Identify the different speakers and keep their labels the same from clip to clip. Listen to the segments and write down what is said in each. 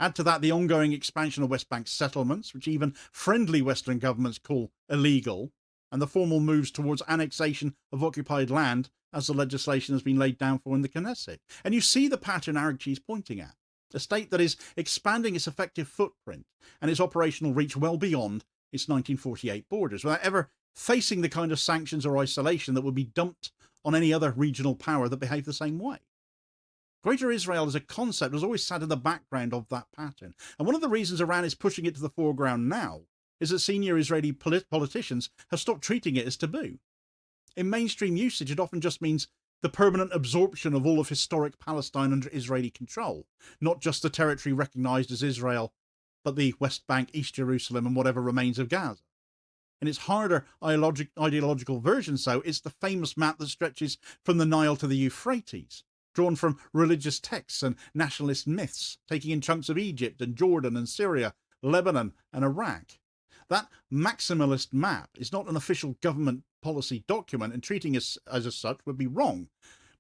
Speaker 1: Add to that the ongoing expansion of West Bank settlements, which even friendly Western governments call illegal, and the formal moves towards annexation of occupied land as the legislation has been laid down for in the Knesset. And you see the pattern Aragchi is pointing at. A state that is expanding its effective footprint and its operational reach well beyond its 1948 borders, without ever facing the kind of sanctions or isolation that would be dumped on any other regional power that behaved the same way. Greater Israel as a concept has always sat in the background of that pattern. And one of the reasons Iran is pushing it to the foreground now is that senior Israeli politicians have stopped treating it as taboo. In mainstream usage, it often just means the permanent absorption of all of historic Palestine under Israeli control, not just the territory recognised as Israel, but the West Bank, East Jerusalem, and whatever remains of Gaza. In its harder ideological version, so, it's the famous map that stretches from the Nile to the Euphrates, drawn from religious texts and nationalist myths, taking in chunks of Egypt and Jordan and Syria, Lebanon and Iraq. That maximalist map is not an official government policy document, and treating it as such would be wrong,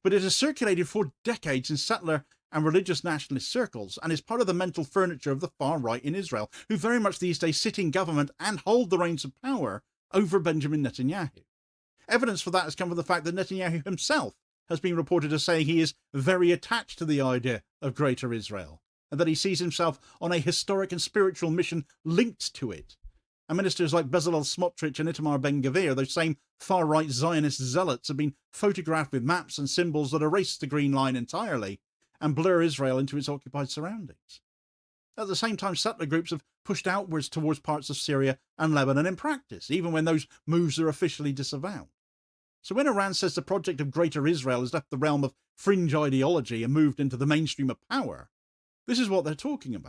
Speaker 1: but it has circulated for decades in settler and religious nationalist circles and is part of the mental furniture of the far right in Israel, who very much these days sit in government and hold the reins of power over Benjamin Netanyahu. Evidence for that has come from the fact that Netanyahu himself has been reported as saying he is very attached to the idea of Greater Israel, and that he sees himself on a historic and spiritual mission linked to it. And ministers like Bezalel Smotrich and Itamar Ben-Gvir, those same far-right Zionist zealots, have been photographed with maps and symbols that erase the Green Line entirely and blur Israel into its occupied surroundings. At the same time, settler groups have pushed outwards towards parts of Syria and Lebanon in practice, even when those moves are officially disavowed. So when Iran says the project of Greater Israel has left the realm of fringe ideology and moved into the mainstream of power, this is what they're talking about.